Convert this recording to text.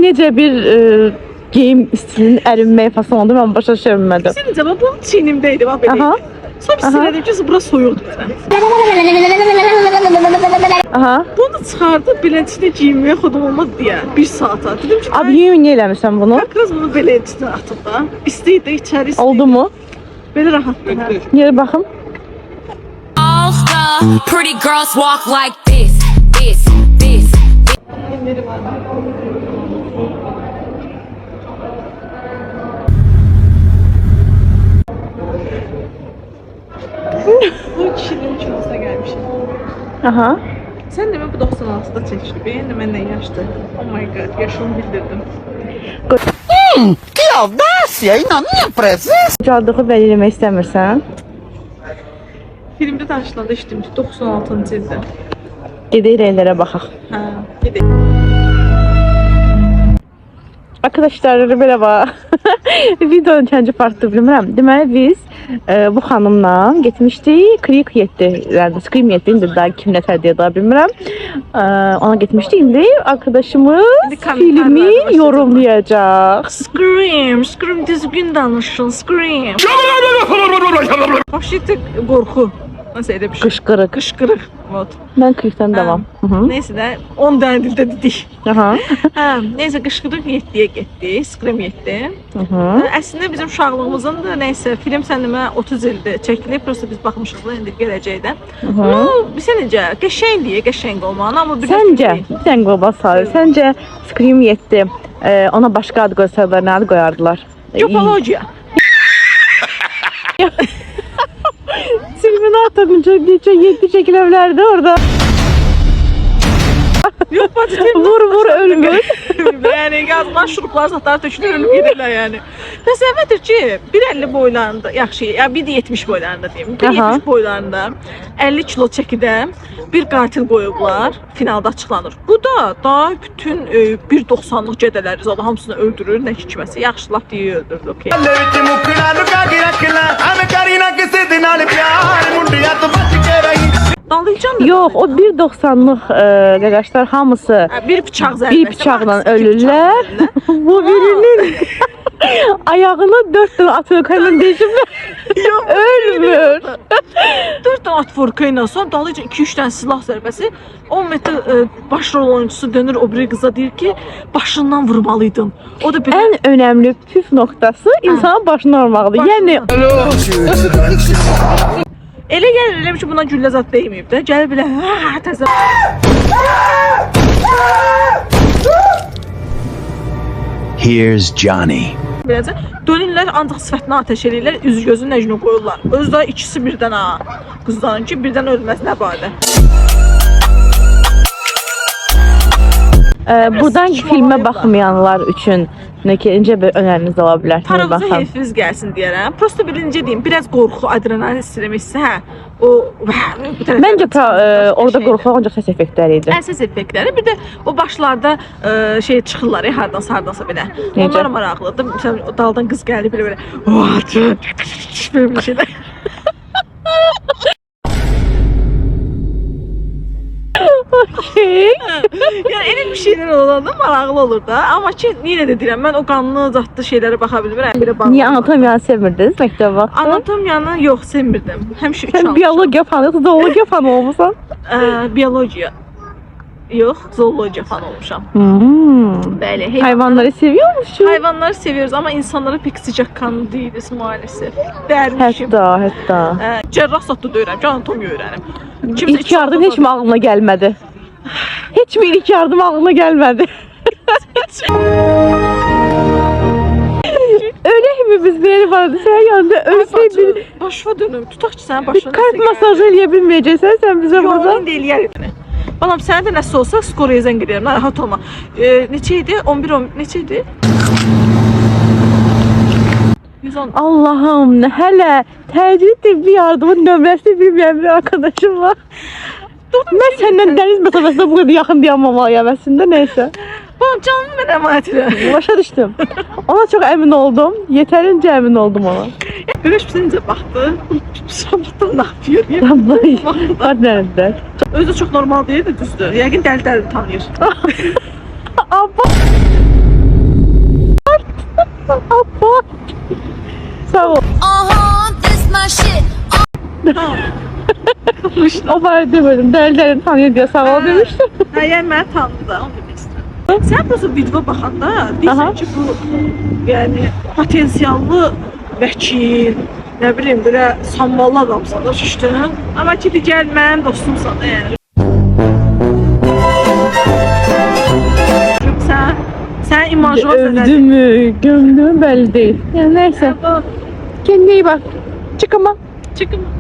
necə bir geyim stilinin ərinməyə fason oldu, mən başa düşürmədim. Senin cevabın çiğnimdeydi, bak benim. Sonra bir söyledim ki, bura soyuqdur. Aha. Bunu çıxardı, belən içində giyinməyə xodum olmaz deyə, bir saata. Dedim ki, Abi niyə eləmirsən bunu? biraz bunu belən içində atıb da. İstəyirdi, içəri istəyirdi. Oldu mu? Belə rahatdır. Yeri baxım. All the pretty girls walk like this, this, this. Bu kişinin kinosuna gelmişim. Aha. Sen de mi bu 96'da çekişti? Beğen de benden yaşlı. Oh my god, yaşını bildirdim. Que audácia! E na minha presença! Ucaldığı bəlli eləmək istəmirsən. Filmde tanışılanda işlemiş 96. ildə. Gedək rəylərə baxaq. Ha, gidelim. Arkadaşlar merhaba. Videonun ikinci partı bilmirəm. Deməli biz bu xanımla getmişdik. Creek 7, Scream 7 indi daha kim nətər deyə daha bilmirəm. Ona getmişdik. İndi arkadaşımız filmi yorumlayacaq. Scream düzgün danışın, Scream. Vahşi qorxu. Nasıl öyle bir şey? Qışqırıq. Kışkırık. Вот. Mən Creek'dən devam. Neyse de 10 tane dilde dedik. Aha. Ha, neyse qışqırıq 7'ye getdik. Scream 7. Əslində bizim uşaqlığımızın da neyse film sənəmə 30 ildir çəkilib. Prosta biz baxmışıq da indi gələcəkdə. No, bizə necə? Qəşəngdir, qəşəng olmağına amma Səncə, bir dənə qolba sarı. Səncə Scream 7 ona başqa ad qoysalar nə ad qoyardılar? Topologiya. Terminator'un gece 7 çekilebilirdi orada. Yok bacı Vur ölmür. Yani gazlar, şuruplar, satlar tökülür, ölüp gelirler yani. Təsəvvür ki, 1.50 boylarında, yaxşı, ya 1.70 boylarında diyeyim, 1.70 boylarında 50 kilo çəkidə bir qatil qoyublar, finalda açıqlanır. Bu da daha bütün 1.90'lıq cədələri zaten hamısını öldürür, nə ki kiməsi, yaxşı laf deyə öldürdü, okey. Dalayacağım Yok, o 1.90'lıq arkadaşlar hamısı bir bıçaq zərbəsi. bir bıçaqla ölürlər. Bu birinin ayağını 4 tane atölkayla değişimler. Ölmür. 4 tane at forkayla sonra dalıca 2-3 tane silah zərbəsi. 10 metr başrol oyuncusu dönür o biri qıza deyir ki, başından vurmalıydın. O da belə En önemli püf noktası insanın başına vurmalıdır. Yani elə gəlir elə ki buna güllə zat değməyib də. Gəlir belə təzə. Here's Johnny. Beləcə dönürlər ancaq sifətinə atəş eləyirlər, üz gözünün əcnə qoyurlar. Özü də ikisi birdən ha. Qızların ki birdən ölməz nə badə. buradan filme baxmayanlar üçün necə bir öneriniz ola bilər? Paranıza heyfiniz gəlsin deyərəm. Prosta birinci deyim, biraz qorxu, adrenalin istəmirsə, hə, o Məncə orada qorxu ancaq səs effektləri idi. Səs effektləri, bir də o başlarda şey çıxırlar, hardansa belə. Onlar maraqlıdır. Məsələn, daldan qız gəlir belə. Belə bir şeylər. Okay. Yani elə bir şeyler olanda maraqlı olur da. Amma ki, yenə də deyirəm, mən o qanlı, zatlı şeylərə baxa bilmirəm. Niyə anatomiyanı sevmirdiniz məktəbə vaxtı? Anatomiyanı yox, sevmirdim. Həmişə 3 almışam. Biologiya fanı, zoologiya fanı olmusan? Biologiya. Yox, zoologiya fanı olmuşam. Bəli. Hayvanları seviyormuşsun. Hayvanları seviyoruz ama insanlara pek sıcak kanlı değiliz maalesef. Dərmişim. Hətta. Cərrah satdı döyürəm ki, anatomiya öyrənim. İlk yardım heç mi ağlına gəlmədi? Heç mi ilk yardım ağlına gəlmədi? Öyle mi biz bir vardı? Sen yanında ölseydin. Başıma dönüm. Tutaq ki sən başına. Kalp masajı eləyə sen bize burada. Yox, indi eləyərəm. Balam sənə də nəsə olsa skoraya zəng edirəm. Narahat olma. Neçə idi? 11 neçə idi? 110. Allah'ım hələ təcili tibbi yardımın nömrəsini bilməyən bir arkadaşım var. Mən səndən dəniz məsafəsində bu qədər yaxın dayanmamalıyam əslində, neysə. Balam canımı mən əmanət edirəm. Başa düşdüm. Ona çox əmin oldum. Yetərincə əmin oldum ona. Görüş bizə necə baxdı. Sabahdan nə yapıyor diye. Var nerede? Özü çox normal deyil də düzdür. Yəqin dəli tanıyır. Abba. ol. This my shit. O var demedim. Değerlerini tanıyor diye sağ ol demiştim. Hə, yəni məni tanıdı, onu demək istəyirəm. Sən prosta video baxanda Aha. deyirsən ki, bu yəni potensiallı vəkil, nə bilim, belə samballı adamsan da şişdin. Amma ki, gəl mənim dostumsan da yəni. Çünki sən imajına Övdü mü, gömdü mü belli değil. Yani neyse. Kendine iyi bak. Çık ama. Çıkın.